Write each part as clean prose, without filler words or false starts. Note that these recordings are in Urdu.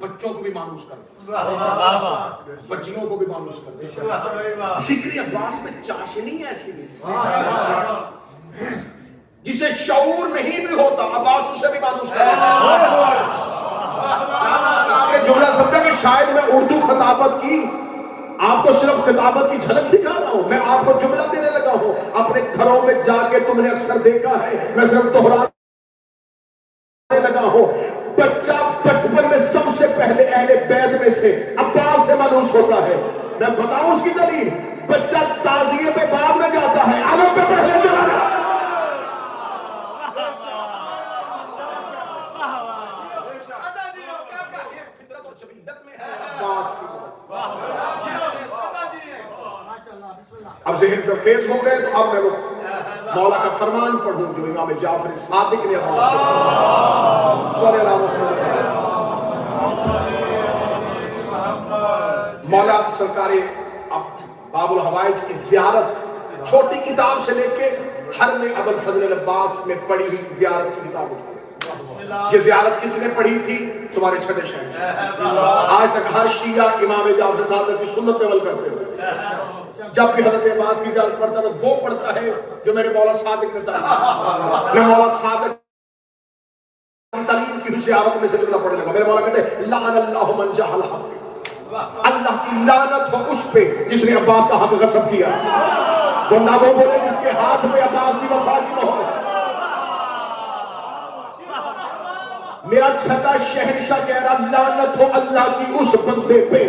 بچوں کو بھی مانوس کر دے، بچیوں کو بھی مانوس کر دے۔ ذکر عباس میں چاشنی ایسی ہے جسے شعور نہیں بھی ہوتا، عباس اسے بھی مانوس کر دے۔ آپ نے جملہ سمجھا کہ شاید میں اردو خطابت کی آپ کو صرف خطابت کی جھلک سکھا رہا ہوں، میں آپ کو جملہ دینے لگا ہوں۔ اپنے گھروں میں جا کے تم نے اکثر دیکھا ہے، میں صرف دہرانے لگا ہوں، بچہ بچپن میں سب سے پہلے اہل بیت میں سے عباس سے مانوس ہوتا ہے۔ میں بتاؤں اس کی دلیل، بچہ تعزیے پہ بعد میں جاتا ہے، آلوں پہ پہلے جا رہا ہے۔ فطرت اور جبلیت میں ہے عباس کی۔ اب ذہن زرخیز ہو گئے تو اب میں وہ مولا کا فرمان پڑھوں جو امام جعفر صادق نے صلی اللہ علیہ وسلم۔ مولا سرکار باب الحوائج کی زیارت چھوٹی کتاب سے لے کے ہر میں ابو الفضل العباس میں پڑھی ہوئی زیارت کی کتاب اٹھا لیں۔ یہ زیارت کس نے پڑھی تھی؟ تمہارے چھٹے شہنشاہ۔ آج تک ہر شیعہ امام جعفر صادق کی سنت پہ عمل کرتے ہوئے جب بھی حضرت عباس کی زیارت پڑھتا ہے وہ پڑھتا ہے جو میرے مولا صادق نے تعلیم۔ میں مولا صادق تعلیم کی زیارت میں سے جملہ پڑھنے لگا، میرے مولا کہتے ہیں لعن اللہ من جہل حق، اللہ کی لعنت ہو اس پہ جس نے عباس کا حق غصب کیا۔ وہ نہ وہ بولے جس کے ہاتھ میں عباس کی وفا کی مہر ہے۔ میرا چھٹا شہنشاہ کہہ رہا لعنت ہو اللہ کی اس بندے پہ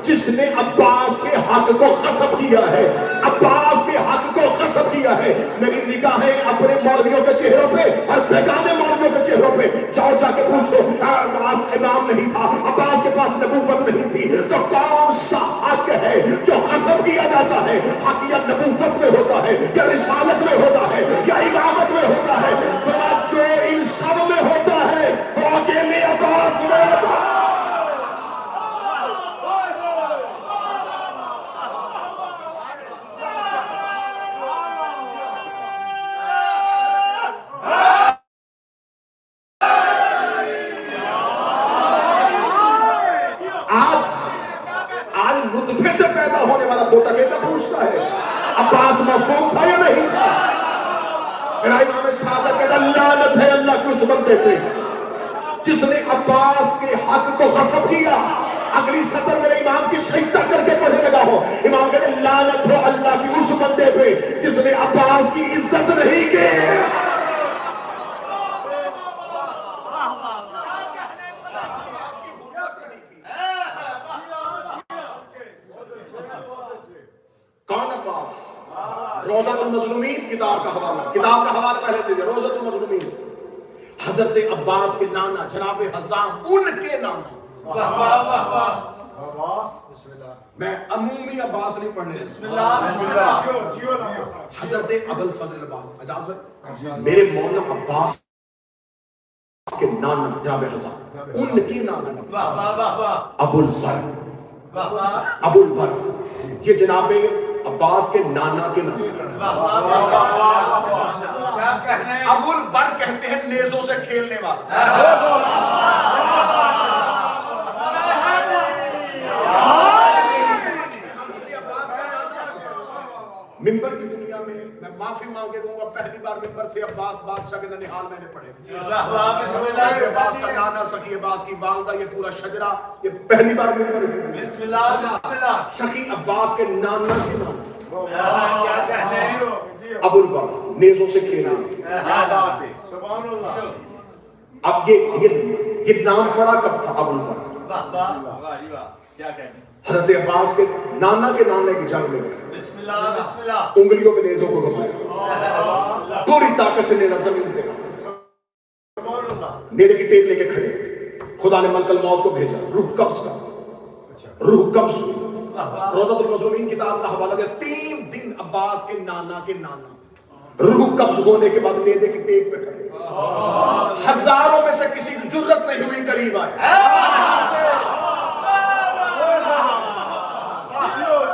جس نے عباس کے حق کو غصب کیا ہے، عباس کے حق کو غصب کیا ہے۔ میری نگاہیں اپنے مولویوں کے چہروں پہ اور بیگانے مولویوں کے چہروں پہ، جاؤ جا کے پوچھو عباس امام نہیں تھا، عباس کے پاس نبوت نہیں تھی، تو کون سا حق ہے جو غصب کیا جاتا ہے؟ حق یا نبوت میں ہوتا ہے یا رسالت میں ہوتا ہے یا امامت میں ہوتا ہے؟ جو ان سب میں ہوتا ہے وہ اکیلے عباس میں ہوتا ہے۔ آج نطفے سے پیدا ہونے والا پوتا کیا پوچھتا ہے عباس معصوم تھا یا نہیں تھا؟ میرا امام صادق کہتا لعنت ہے اللہ کی اس بندے پہ جس نے عباس کے حق کو غصب کیا۔ اگلی سطر میرے امام کی سجدہ کر کے پڑھنے لگا ہو، امام کہتے لعنت ہو اللہ کی اس بندے پہ جس نے عباس کی عزت نہیں کی۔ کون عباس؟ روضۃ المظلومین کتاب کا حوالہ پہلے دیجئے۔ روضۃ المظلومین حضرت عباس کے نانا جناب حزام ان کے نانا۔ میں عمومی عباس نہیں پڑھنے، حضرت ابو الفضل العباس اجازت، میرے مولا عباس کے نانا جناب حزام ان کے نانا ابو البر، یہ جناب عباس کے نانا کے نانا۔ ابو البر کہتے ہیں نیزوں سے کھیلنے والا۔ ممبر کی دنیا میں میں معافی مانگے دوں گا، پہلی بار ممبر سے عباس بادشاہ کے ننہال میں نے پڑھے۔ عباس کا نانا، سخی عباس کی والدہ، یہ پورا شجرہ، یہ پہلی بار ممبر ہے۔ سخی عباس کے نانا کے نانا کیا کہتے ہیں؟ ابو البر، نیزوں سے کھیلنے۔ اب یہ نام پڑا کب تھا ابو البر؟ حضرت عباس کے نانا کے نانے کی جنگ میں انگلیوں میں نیزوں کو گھمایا، پوری طاقت سے نیزہ زمین پہ، نیزے کی ٹیک لے کے کھڑے، خدا نے ملک الموت کو بھیجا، روح قبض کا، روح قبض ہوئی۔ روضۃ المظلومین کتاب کا حوالہ دیا، 3 دن عباس کے نانا کے نانا روح قبض ہونے کے بعد نیزے کی ٹیک پہ کھڑے، ہزاروں میں سے کسی کی جرت نہیں ہوئی قریب آئے۔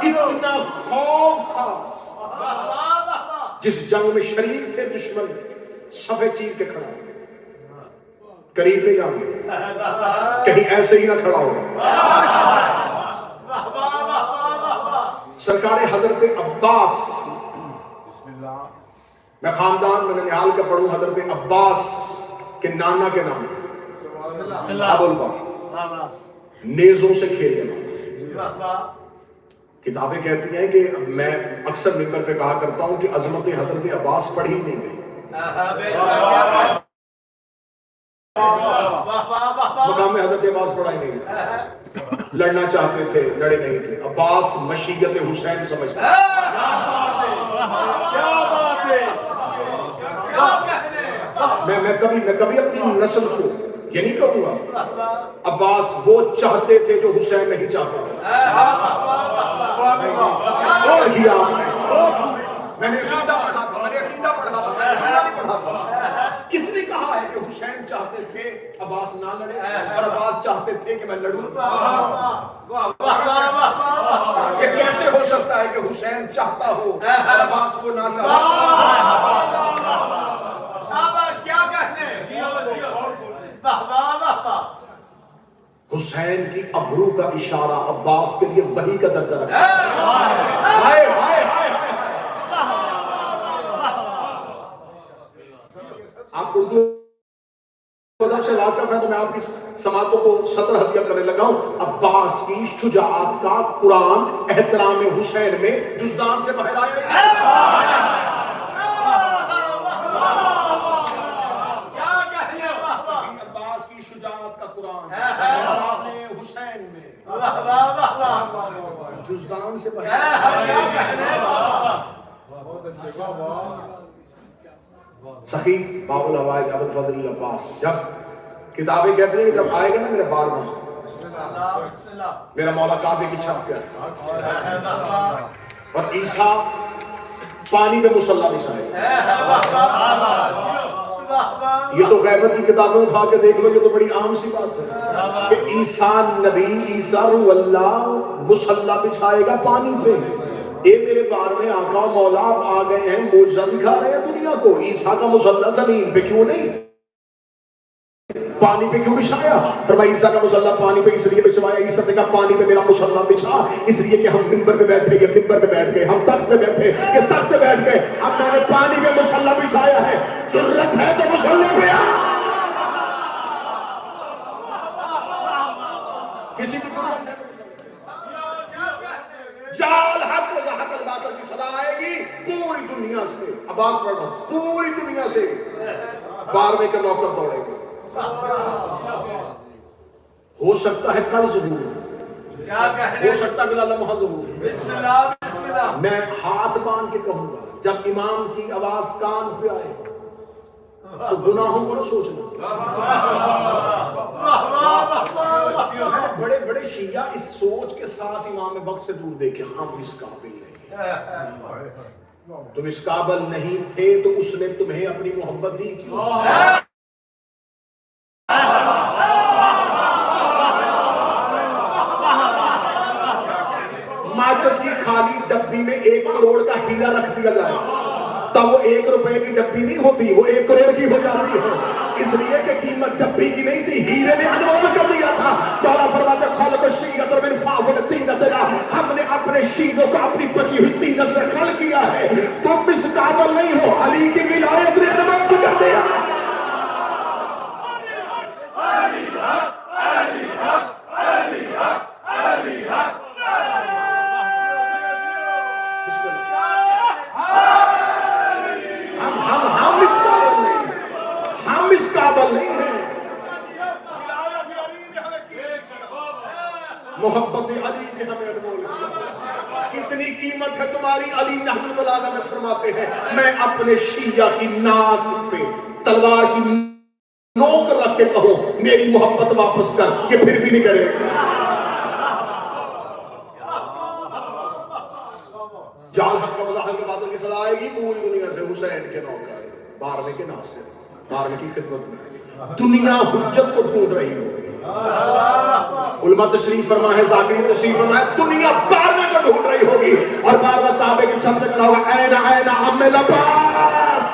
اتنا خوف تھا، جس جنگ میں شریک تھے دشمن صفے چیر کے کھڑا، قریب نہیں جانا، کہیں ایسے ہی نہ کھڑا ہو۔ سرکار حضرت عباس، میں خاندان میں ننیال کا پڑھوں، حضرت عباس کے نانا کے نام ابو البر، نیزوں سے کھیلنے والا۔ کتابیں کہتی ہیں کہ میں اکثر ممبر پہ کہا کرتا ہوں کہ عظمت حضرت عباس پڑھی نہیں گئی، مقام حضرت عباس پڑھا ہی نہیں گئی۔ لڑنا چاہتے تھے، لڑے نہیں تھے۔ عباس مشیت حسین سمجھتے میں کبھی اپنی نسل کو یہ نہیں کہوں گا عباس وہ چاہتے تھے جو حسین نہیں چاہتا تھا۔ میں نے عقیدہ پڑھا تھا، کس نے کہا ہے کہ حسین چاہتے تھے عباس نہ لڑے اور عباس چاہتے تھے کہ میں لڑوں؟ یہ کیسے ہو سکتا ہے کہ حسین چاہتا ہو اور عباس کو نہ چاہتا؟ حسین کی ابرو کا اشارہ عباس کے لیے وحی کا درجہ رکھتا ہے۔ آپ اردو ادب سے واقف ہے تو میں آپ کی سماعتوں کو سطر ہدیہ کرنے لگا ہوں۔ عباس کی شجاعت کا قرآن احترام حسین میں جزدان سے باہر آیا۔ عباس کی شجاعت کا قرآن احترام حسین میں جزدان سے باہر آیا۔ سخی باب الحوائج ابو الفضل العباس، جب کتابیں کہتے ہیں کہ جب آئے گا نا میرے 12واں، میرا مولا کعبے کی چھت پہ اور عیسیٰ پانی پہ مصلی بچھائے گا۔ یہ تو غیبت کی کتابیں اٹھا کے دیکھ لو، یہ تو بڑی عام سی بات ہے کہ عیسیٰ نبی، عیسیٰ روح اللہ مصلی بچھائے گا پانی پہ۔ اے میرے 12ویں آقا و مولا، آپ آ گئے ہیں، معجزہ دکھا رہے ہیں دنیا کو۔ عیسیٰ کا مصلی زمین پہ کیوں نہیں، پانی پہ کیوں بچھایا؟ فرمایا عیسیٰ کا مصلی پانی پہ اس لیے بچھایا، عیسیٰ نے کہا پانی پہ میرا مصلی بچھا، اس لیے کہ ہم منبر پہ بیٹھے، یہ منبر پہ بیٹھ گئے، ہم تخت پہ بیٹھے، یہ تخت پہ بیٹھ گئے، اب میں نے پانی پہ مصلی بچھایا ہے، جرت ہے تو مصلی پہ آ۔ کسی کی جرت ہے جال حق و زحق الباطل کی صدا آئے گی پوری دنیا سے۔ عباس پڑھنا، پوری دنیا سے 12ویں کے نوکر دوڑے گے۔ ہو سکتا ہے کل ظہور، ہو سکتا ہے بلا لمحہ ظہور۔ میں ہاتھ باندھ کے کہوں گا جب امام کی آواز کان پہ آئے تو گناہوں کو نہ سوچنا۔ بڑے بڑے شیعہ اس سوچ کے ساتھ امام وقت سے دور دیکھے، ہم اس قابل نہیں، تم اس قابل نہیں تھے تو اس نے تمہیں اپنی محبت دی کیوں؟ ماچس کی خالی ڈبی میں 1 کروڑ کا ہیرا رکھ دیا جائے تب وہ 1 روپے کی ڈبی نہیں ہوتی، وہ 1 کروڑ کی ہو جاتی ہے، اس لیے کہ قیمت ڈبی کی نہیں تھی، ہیرے نے انمول کر دیا تھا۔ مولا فرماتے خلق الشیعۃ من فاضل طینتنا، ہم نے اپنے شیعوں کو اپنی بچی ہوئی طینت سے خلق کیا ہے، تم اس قابل نہیں ہو، علی کی ولایت نے انمول کر دیا۔ نہیں ہے محبت علی نے ہمیں انمول کیا۔ کتنی قیمت ہے تمہاری، علی نحو البلاغہ میں فرماتے ہیں میں اپنے شیعہ کی ناک پہ تلوار کی نوک رکھ کے کہوں میری محبت واپس کر، یہ پھر بھی نہیں کرے۔ جال حق کا مظاہر کے باطل کی صدا آئے گی پوری دنیا سے، حسین کے نوکر 12ویں کے ناصر، 12ویں کی خدمت میں دنیا حجت کو ڈھونڈ رہی ہوگی۔ علماء تشریف فرما ہے، ذاکرین تشریف فرما ہے، دنیا 12ویں کو ڈھونڈ رہی ہوگی اور 12واں کعبے کی چھت پہ کھڑا ہوگا، این این عم العباس،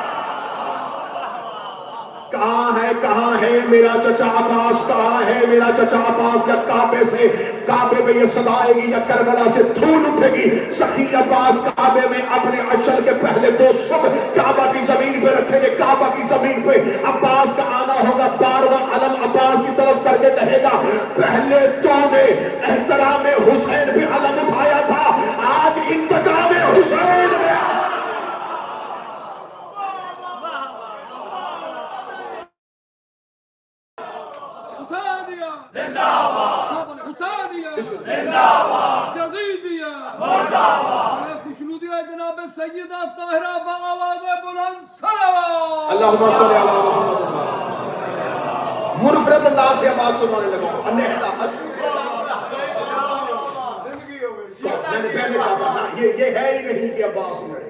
کہاں ہے میرا چچا عباس، کہاں ہے میرا چچا عباس؟ یا کعبے پہ یہ صدا آئے گی یا کربلا سے دھول اٹھے گی، سخی عباس کعبے میں اپنے عشر کے پہلے 2 صبح کعبہ کی زمین پہ رکھیں گے، کعبہ کی زمین پہ عباس کا آنا ہوگا، 12واں علم عباس کی طرف کر کے کہے گا پہلے تو نے احترام حسین پہ علم اٹھایا تھا، آج انتقام حسین میں جناب سیدہ طاہرہ بآواز بلند صلوات اللہم صلی علی محمد منفرد اللہ سے آواز سنانے لگا انہدہ میں نے پہلے کہا تھا یہ ہے ہی نہیں کہ عباس لڑے،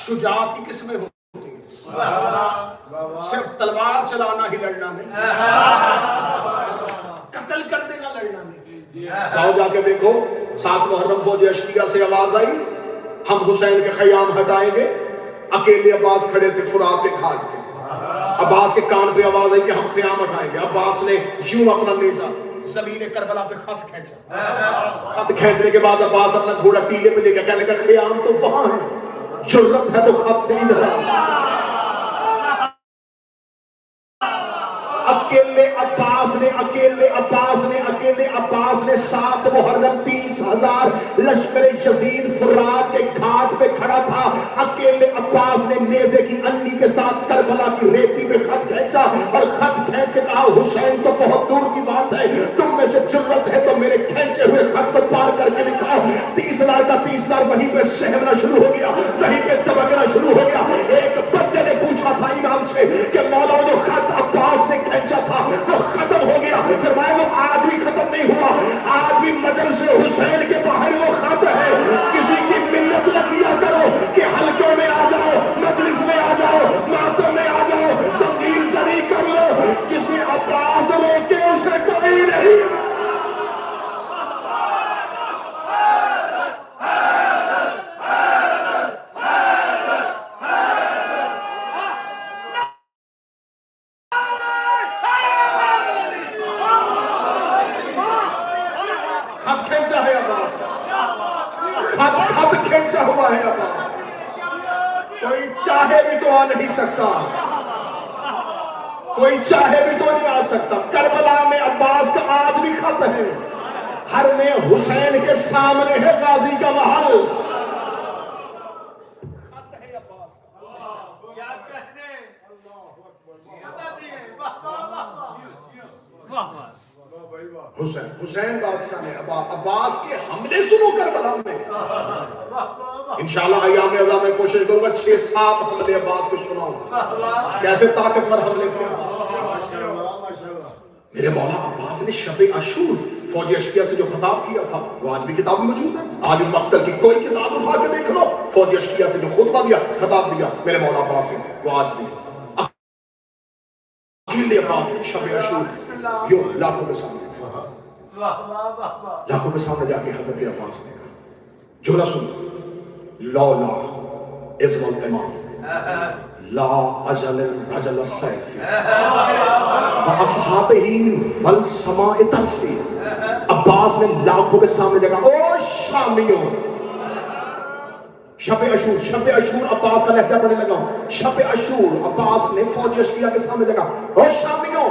شجاعت کی قسمیں ہوتی ہیں، صرف تلوار چلانا ہی لڑنا نہیں، قتل کر دینا لڑنا نہیں۔ جاؤ جا کے دیکھو 7 محرم فوج اشکیہ سے آواز آئی ہم حسین کے خیام ہٹائیں گے، اکیلے عباس کھڑے تھے فرات کے گھاٹ پہ، عباس کے کان پہ آواز آئی کہ ہم خیام ہٹائیں گے، عباس نے یوں اپنا نیزہ زمین کربلا پہ خط کھینچا، خط کھینچنے کے بعد عباس اپنا گھوڑا ٹیلے پہ لے کے کہنے کا خیام تو وہاں ہے، جرت ہے تو خط سے ادھر ہے۔ اکیلے عباس نے 7 محرم 30,000 لشکر یزید فرات کے گھاٹ پہ کھڑا تھا، اکیلے عباس نے نیزے کی انی کے ساتھ کربلا کی ریتی پہ خط کھینچا اور خط کھینچ کے کہا حسین تو بہت دور کی بات ہے، تم میں سے جرت ہے تو میرے کھینچے ہوئے خط کو پار کر کے دکھاؤ۔ 30,000 کا 30,000 وہیں پہ سہمنا شروع ہو گیا، وہیں پہ دبکنا شروع ہو گیا۔ ایک بندے نے پوچھا تھا امام سے کہ مولا جو خط عباس نے کھینچا تھا وہ ختم ہو گیا، فرمایا وہ آج بھی ختم نہیں ہوا، آج بھی مجلس حسین کے باہر وہ خط ہے، کسی کی منت نہ کیا کرو کہ حلقے میں آ جاؤ، مجلس میں آ جاؤ، ماتم میں آ جاؤ، زنجیر زنی کر لو، جسے عباس روکے اسے کوئی نہیں۔ خط کھینچا ہوا ہے عباس، کوئی چاہے بھی تو آ نہیں سکتا، کوئی چاہے بھی تو نہیں آ سکتا۔ کربلا میں عباس کا آج بھی خط ہے، ہر میں حسین کے سامنے ہے غازی کا محل، خط ہے عباس کا، کیا کہنے حسین بادشاہ نے عباس کے حملے سنو کربلا میں، انشاءاللہ ایام ازاں میں کوشش کروں گا 6-7 حملے عباس کے سناؤں، کیسے طاقتور حملے تھے۔ میرے مولا عباس نے شب عاشور فوج اشکیہ سے جو خطاب کیا تھا وہ آج بھی کتاب میں موجود ہے، آج مقتل کی کوئی کتاب اٹھا کے دیکھ لو، فوج اشکیہ سے جو خطبہ دیا خطاب دیا میرے مولا عباس نے، وہ آج بھی اکیلے عباس شب عاشور یوں لاکھوں کے سامنے جا کے حضرت عباس نے کہا جملہ سن، لولا اذن الامام لا اجل رجل السیف واصحابہ والسماء ترسی۔ عباس نے لاکھوں کے سامنے جگہ او شامیوں، شب عاشور عباس کا لہجہ پڑھنے لگا ہوں، شب عاشور عباس نے فوج اشکیہ کے سامنے جگہ او شامیوں،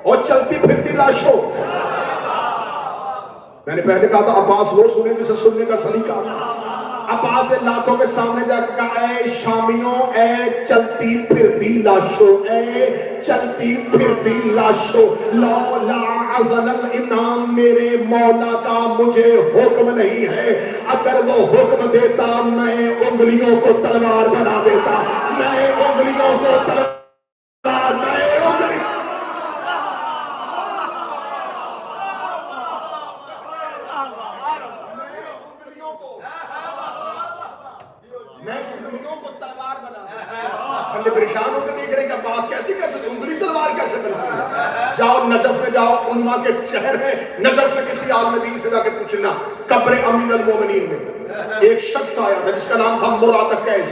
او چلتی پھرتی لاشوں۔ میں نے پہلے کہا تھا عباس وہ سنے جسے سننے کا سلیقہ، عباس نے لاکھوں کے سامنے جا کے کہا اے شامیوں، اے چلتی پھرتی لاشوں، اے چلتی پھرتی لاشوں، لولا اذن الامام، میرے مولا کا مجھے حکم نہیں ہے، اگر وہ حکم دیتا میں انگلیوں کو تلوار بنا دیتا، میں انگلیوں کو تلوار، میں انگلیوں کو تلوار بنا دیتا۔ بندے پریشان ہو کے دیکھ رہے کہ عباس کیسے انگلی تلوار کیسے بنتی ہے؟ جاؤ نجف میں جاؤ، انما کے شہر ہے، نجف میں کسی عالم دین سے جا کے پوچھنا، قبر امیر المومنین میں ایک شخص آیا تھا جس کا نام تھا مراد قیس،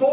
2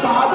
7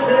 6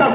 10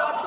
10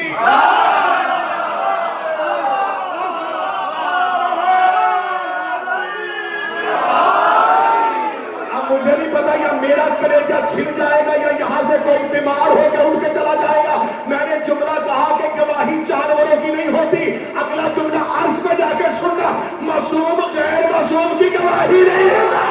امتی. اب مجھے نہیں پتا یا میرا کلیجہ چھل جائے گا یا یہاں سے کوئی بیمار ہو کے اٹھ کے چلا جائے گا. میں نے جملہ کہا کہ گواہی جانوروں کی نہیں ہوتی. اگلا جملہ عرش پہ جا کے سننا, معصوم غیر معصوم کی گواہی نہیں ہے.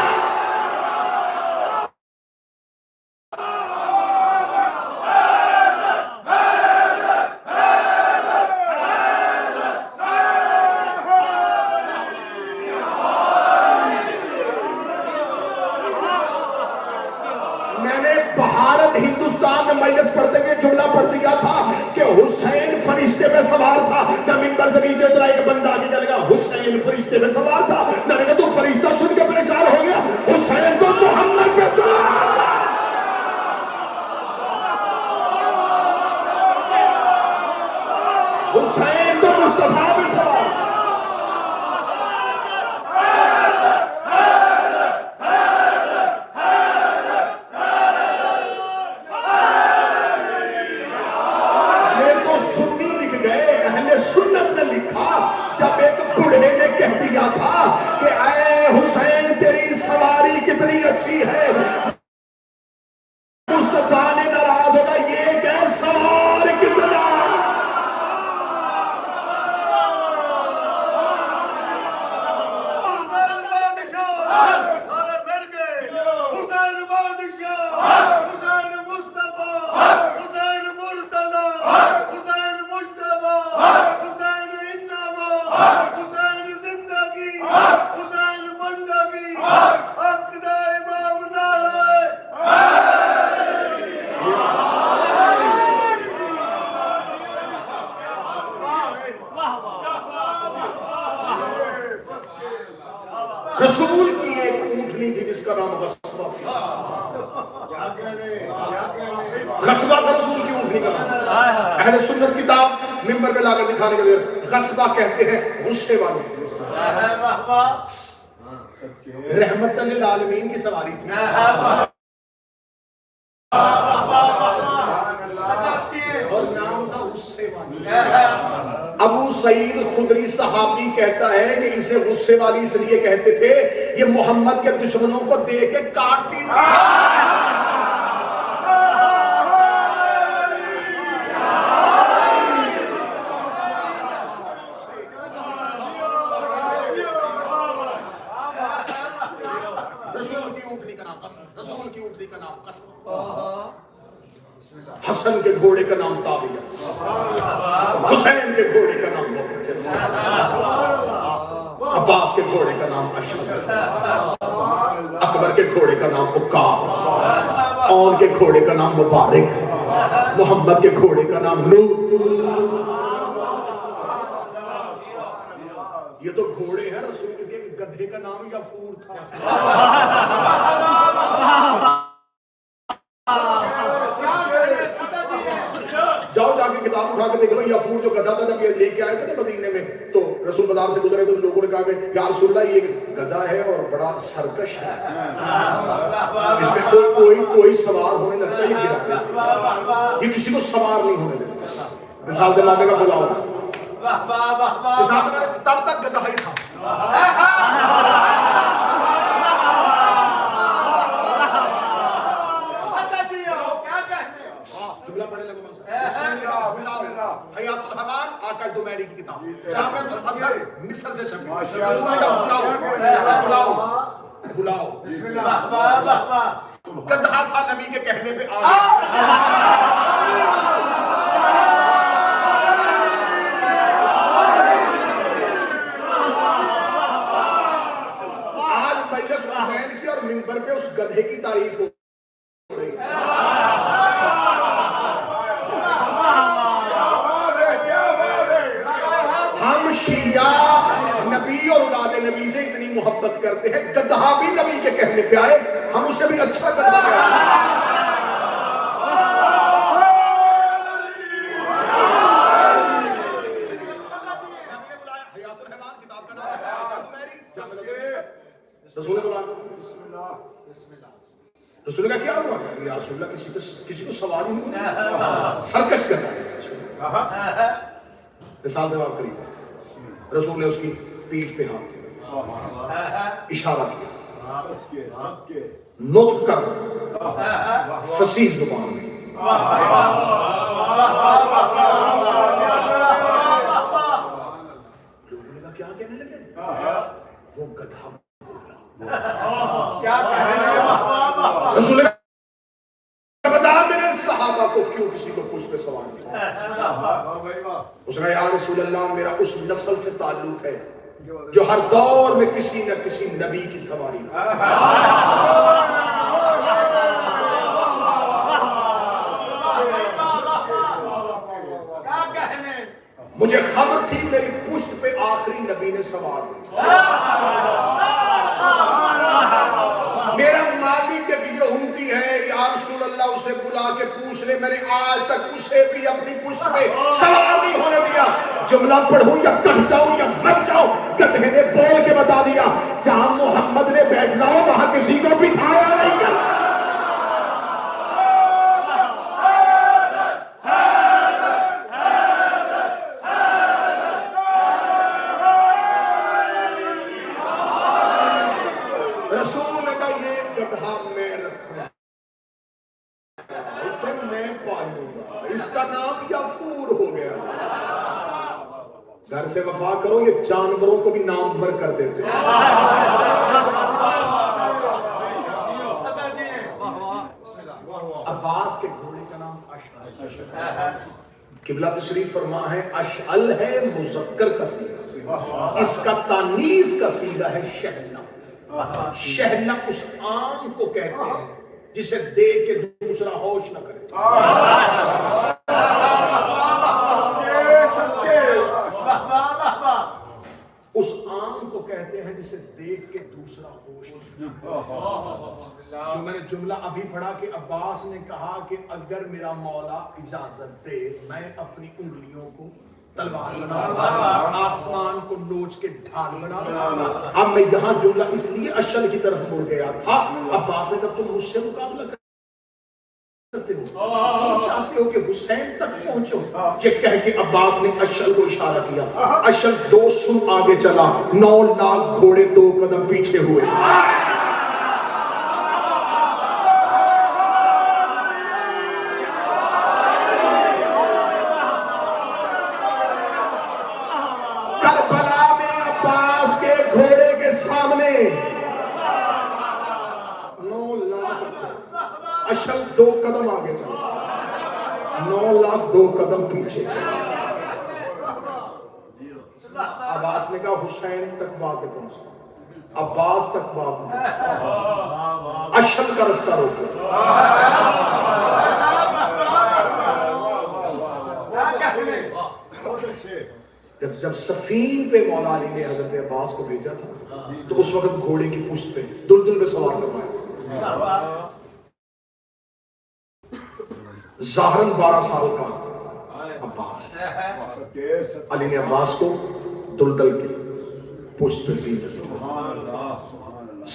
بھارت ہندوستان میں مجلس پڑھتے ہوئے جملہ پڑھ دیا تھا کہ حسین فرشتے پہ سوار تھا. نہ منبر سے نیچے اترا ایک بندہ آگے چلے گا حسین فرشتے پہ سوار تھا. نہ کہ تو فرشتہ سن کے پریشان ہو گیا, حسین تو محمد پہ سوار تھا. حسین تو مصطفیٰ پہ سوار تھا. سنت نے لکھا جب ایک بڑھے نے کہہ دیا تھا کہ اے حسین تیری سواری کتنی اچھی ہے, مصطفیٰ نے ناراض ہوگا یہ کہ سوار کتنا. رسول کی ایک اونٹنی تھی جس کا نام غصبہ تھا. غصبہ تھا رسول کی اونٹنی کا نام. اہل سنت کتاب ممبر پہ لا کر دکھانے کے لیے غصبہ کہتے ہیں غصے والے. رحمت للعالمین کی سواری تھی. اور نام تھا غصے والی. ابو سعید خدری صحابی کہتا ہے کہ اسے غصے والی اس لیے کہتے تھے یہ محمد کے دشمنوں کو دیکھ کے کاٹتی تھی. رسول کی اونٹنی کا نام قسم, رسول کی اونٹنی کا نام قسم. حسن کے گھوڑے کا نام تابعہ, حسین کے گھوڑے کا نام محتجب, عباس کے گھوڑے کا نام اشرف, اکبر کے گھوڑے کا نام عکاب, اون کے گھوڑے کا نام مبارک, محمد کے گھوڑے کا نام نور. یہ تو گھوڑے ہیں, رسول کے گدھے کا نام یافور تھا. جاؤ جا کے کتاب اٹھا کے دیکھ لو, یافور جو گدھا تھا جب یہ لے کے آئے تھے نا مدینے میں تو رسول بازار سے گزرے تو لوگوں نے کہا کہ یا رسول اللہ یہ گدھا ہے اور بڑا سرکش ہے, اس میں کوئی سوار ہونے لگتا ہے یہ گرا, یہ کسی کو سوار نہیں ہونے لگتا. مثال دلانے کا بلاؤ, مثال دلانے تب تک گدھا ہی تھا. جملہ پڑھنے لگو حیات الحمان آقا دمیری کی کتاب, جامع الازہر مصر سے چھپی. بلاؤ گدھا تھا نبی کے کہنے پہ آ آج مجلس حسین کی اور منبر پہ اس گدھے کی تعریف ہو رہی. ہم شیعہ نبی اور اولاد نبی سے اتنی محبت کرتے ہیں, گدھا بھی نبی کے کہنے پہ آئے, ہم اسے بھی اچھا گدھا کہتے ہیں. رسول رسول کا کیا ہوا؟ یا رسول اللہ کسی کو سواری نہیں, سرکش کرنا ہے. مثال جواب قریب ہے. رسول نے اس کی پیٹھ پہ ہاتھ دیا, اشارہ کیا, نطق کر فصیح زبان میں. لوگوں نے کہا کیا کہنے لگے؟ وہ گدھا بولا. رسول نے بتا میرے صحابہ کو کیوں کسی کو پوچھ پہ سوال کیا. اس نے یا رسول اللہ میرا اس نسل سے تعلق ہے جو ہر دور میں کسی نہ کسی نبی کی سواری مجھے خبر تھی میری پشت پہ آخری نبی نے سوار میرا مالک ایک یہودی ہے یا رسول اللہ اسے بلا کے پوچھ لے, میں نے آج تک اسے بھی اپنی پشت پہ سوار نہیں ہونے دیا. جملہ پڑھوں یا کٹ جاؤں یا مر جاؤں, گدھے نے بول کے بتا دیا جہاں محمد نے بیٹھنا ہو وہاں کسی کو بٹھایا نہیں کر. رسول نے کہا یہ گدھا میں رکھوں, اسے میں پالوں گا, اس کا نام یافور ہو گیا. گھر سے وفا کرو, یہ جانوروں کو بھی نام بھر کر دیتے ہیں. عباس کے گھوڑے کا نام اشعل. قبلہ تشریف فرما ہے اشعل ہے مذکر کا صیغہ, اس کا تانیث کا صیغہ ہے شہلا. شہلا اس آم کو کہتے ہیں جسے دیکھ کے دوسرا ہوش نہ کرے. اس آم کو کہتے ہیں جسے دیکھ کے دوسرا ہوش نہ کرے. جو میں نے جملہ ابھی پڑھا کہ عباس نے کہا کہ اگر میرا مولا اجازت دے میں اپنی انگلیوں کو تلوار بنا, آسمان کو نوچ کے ڈھال بنا. اب میں یہاں جملہ اس لیے اشل کی طرف مڑ گیا تھا. عباس نے کہا تم مجھ سے مقابلہ کرتے ہو, تم چاہتے ہو کہ حسین تک پہنچو. یہ کہہ کے عباس نے اشل کو اشارہ کیا. اشل 2 سو آگے چلا, 9 لاکھ گھوڑے 2 قدم پیچھے ہوئے. کربلا میں عباس کے گھوڑے کے سامنے 9 لاکھ, اشل 2 قدم آگے چلا, 9 لاکھ 2 قدم پیچھے چلا. عباس نے کہا حسین تک بات پہنچا, عباس تک بات نہیں, اشل کا رستہ روکو. جب سفین پہ مولا علی نے حضرت عباس کو بھیجا تھا تو اس وقت گھوڑے کی پشت پہ دلدل پہ سوار کروایا تھا. ظاہراً 12 سال کا عباس, علی نے عباس کو دلدل کے پشت پہ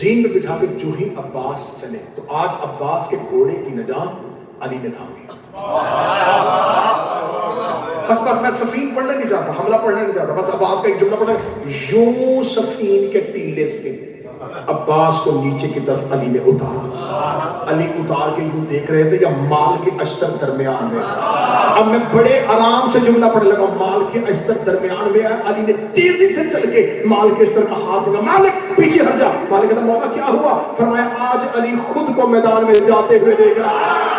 زین میں بٹھا کے جو ہی عباس چلے تو آج عباس کے گھوڑے کی نجات علی نے تھامی. بس میں سفین پڑھنا نہیں چاہتا, حملہ پڑھنا نہیں چاہتا, بس عباس کا ایک جملہ پڑھنا. یوں سفین کے ٹیلے سے عباس کو نیچے کی طرف علی نے اتارا. علی اتار کے یوں دیکھ رہے تھے یا مال کے اشتر درمیان میں تھا. اب میں بڑے آرام سے جملہ پڑھ لگا, مال کے اشتر درمیان میں آیا. علی نے تیزی سے چل کے مال کے اشتر کا ہاتھ لگا, مالک پیچھے ہٹ جا. مالک کہتا موقع کیا ہوا؟ فرمایا آج علی خود کو میدان میں جاتے ہوئے دیکھ رہا ہے.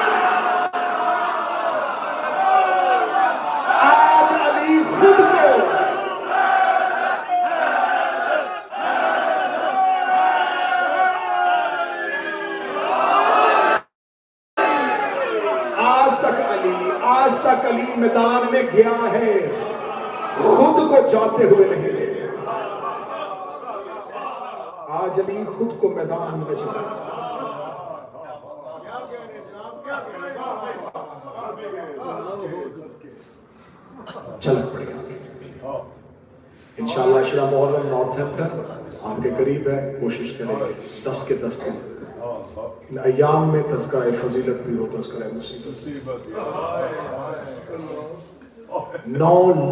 آج تک علی میدان میں گیا ہے, خود کو جاتے ہوئے نہیں دیکھا. آج علی خود کو میدان میں چلا چلک پڑے گا. انشاءاللہ عشرہ محرم نارتھ ہیمپٹن آپ کے قریب ہے, کوشش کریں گے 10 کے 10 دن ان ایام میں تذکرہ فضیلت بھی ہو, تذکرہ مصیبت. 9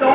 9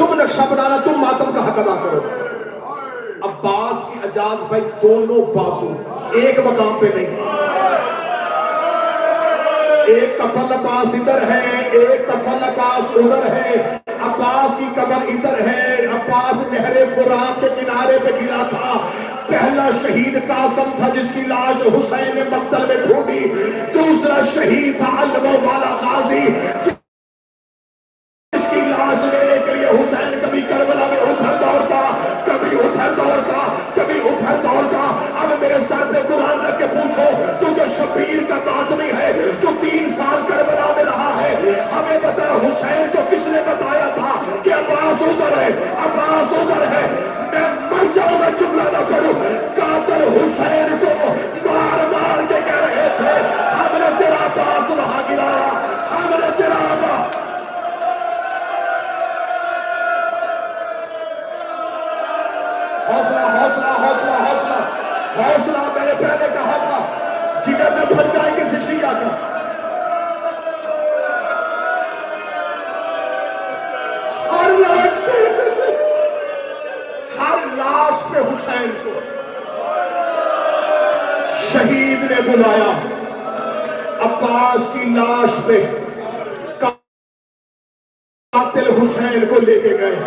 تم نقشہ بنانا، تم ماتم کا حق ادا کرو. عباس کی اجاز بھائی دونوں بازو، ایک مقام پہ نہیں. ایک کفن عباس ادھر ہے، ایک کفن عباس ادھر ہے. عباس کی قبر ادھر ہے. عباس نہر فرات کے کنارے پہ گرا تھا. پہلا شہید قاسم تھا جس کی لاش حسین نے مقتل میں ڈھونڈی. دوسرا شہید تھا علموں والا غازی جس کی لاش لینے کے لیے حسین کبھی کربلا میں ادھر دوڑتا، کبھی ادھر دوڑتا، کبھی ادھر دوڑتا. اب میرے ساتھ میں قرآن رکھ کے پوچھو، تو جو شبیر کا باطنی ہے، تو 3 سال کربلا میں رہا ہے، ہمیں بتا حسین کو کس نے بتایا تھا کہ عباس ادھر ہے، عباس ادھر ہے. میں مر جاؤں میں جملہ نہ پڑھوں. قاتل حسین کو مار مار کے کہہ رہے تھے ہم نے تیرا عباس وہاں گرایا، ہم نے تیرا عباس. حوصلہ حوصلہ حوصلہ حوصلہ حوصلہ. میں نے پہلے کہا تھا جگر میں بھر جائے کسی شیعہ کا. ہر لاش پہ حسین کو شہید نے بلایا. عباس کی لاش پہ قاتل حسین کو لے کے گئے.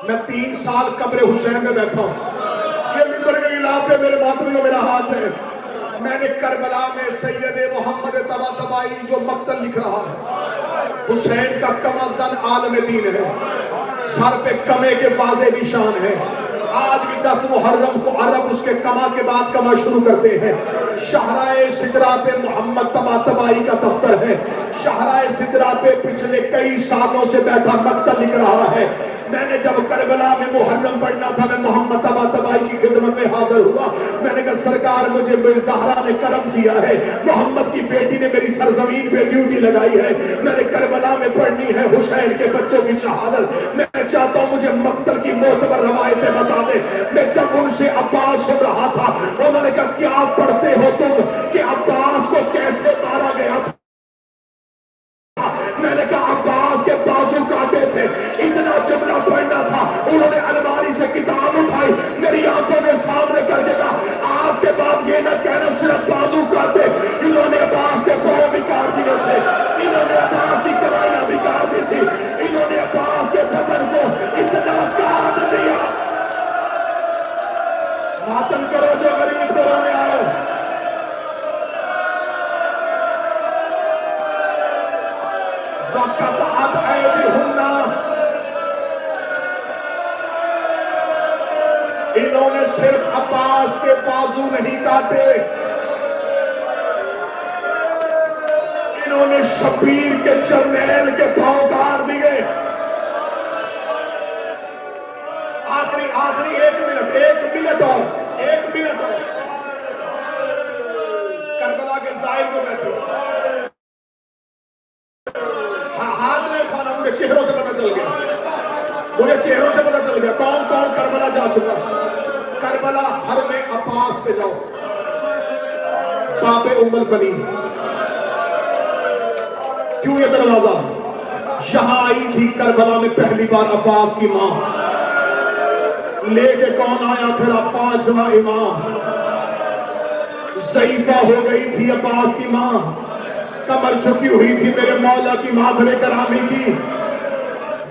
میں 3 سال قبر حسین میں بیٹھا ہوں. یہ ممبر کے خلاف پہ میرے ماتم میں میرا ہاتھ ہے. میں نے کربلا میں سید محمد طباطبائی جو مقتل لکھ رہا ہے، حسین کا کمع زن عالم دین ہے، سر پہ کمے کے واضح نشان ہے. آج بھی 10 محرم کو عرب اس کے کمع کے بعد کمع شروع کرتے ہیں. شاہراہ سدرہ پہ محمد طباطبائی کا دفتر ہے. شاہراہ سدرہ پہ پچھلے کئی سالوں سے بیٹھا مقتل لکھ رہا ہے. میں نے جب کربلا میں محرم پڑھنا تھا، میں محمد طباطبائی کی خدمت میں حاضر ہوا. میں نے کہا سرکار مجھے زہرا نے کرم کیا ہے، محمد کی بیٹی نے میری سرزمین پہ ڈیوٹی لگائی ہے، میں نے کربلا میں پڑھنی ہے حسین کے بچوں کی شہادت. میں چاہتا ہوں مجھے مقتل کی معتبر روایتیں بتا دیں. میں جب ان سے عباس سن رہا تھا، انہوں نے کہا کیا پڑھتے ہو تم کہ عباس کو کیسے مارا گیا تھا؟ میں نے کہا عباس کے بازو کاٹے تھے. اتنا جملہ پڑھنا تھا. انہوں نے الماری سے کتاب اٹھائی، میری آنکھوں کے سامنے کر کے کہا آج کے بعد یہ نہ کہنا صرف بازو کاٹے. انہوں نے عباس کے پاؤں بھی کاٹ دیے تھے، انہوں نے عباس کی کلائیاں بھی کاٹ دی تھی، انہوں نے عباس کے بدن کو اتنا کاٹ دیا. ماتم کرو جو غریب کو رونے آئے. وَقَطَعَتْ أَيْدِيهُنَّ، انہوں نے صرف عباس کے بازو نہیں کاٹے، انہوں نے شبیر کے جرنیل کے پاؤں کاٹ دیے. آخری 1 منٹ اور کربلا کے زائر کو بیٹھو. ہاتھ نے کھانا، مجھے چہروں سے پتہ چل گیا، مجھے چہروں سے پتہ چل گیا کون کون کربلا جا چکا. کربلا ہر میں عباس پہ جاؤ، باب ام البنین. کیوں یہ دروازہ؟ یہاں آئی تھی کربلا میں پہلی بار عباس کی ماں. لے کے کون آیا پھر 5واں امام. ضعیفہ ہو گئی تھی عباس کی ماں، کمر جھکی ہوئی تھی میرے مولا کی مادر گرامی کی.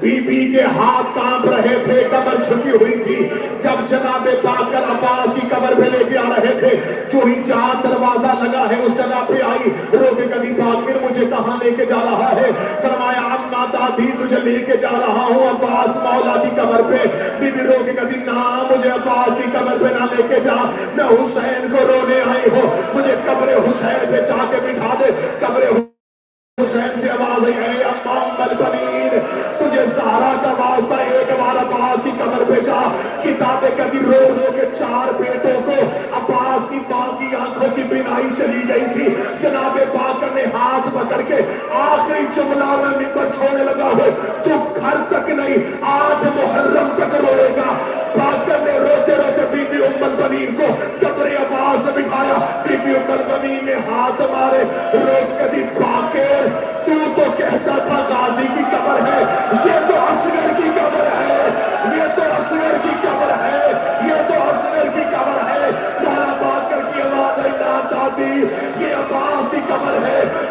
بی بی کے ہاتھ کانپ رہے تھے، کمر جھکی ہوئی تھی. جب جناب باقر عباس کی قبر پہ لے کے آ رہے تھے، جو ہی جہاں دروازہ لگا ہے اس جگہ پہ آئی، رو کے کہی باقر مجھے کہاں لے کے جا رہا ہے؟ فرمایا اماں دادی تجھے لے کے جا رہا ہوں عباس مولا کی قبر پہ. بی بی رو کے کہی نا مجھے عباس کی قبر پہ نہ لے کے جا، میں حسین کو رونے آئی ہوں، مجھے قبر حسین پہ جا کے بٹھا دے. قبر حسین سے آواز آئی اے اماں ام البنین، تجھے زہرا کا واسطہ ایک بار عباس کی قبر پہ جا. کتابیں کبھی رو رو کے 4 بیٹوں کو عباس کی ماں کی آنکھوں کی بینائی چلی گئی تھی. جناب باقر نے ہاتھ پکڑ کے آخری جملہ میں ممبر چھوڑنے لگا ہو، تو گھر تک نہیں 8 محرم تک روئے گا. باقر نے روتے روتے بی بی ام البنین کو قبر عباس نے بٹھایا. بی بی ام البنین نے ہاتھ مارے، روک کے دی باقر تو کہتا تھا غازی کی قبر ہوتی. یہ عباس کی قبر ہے.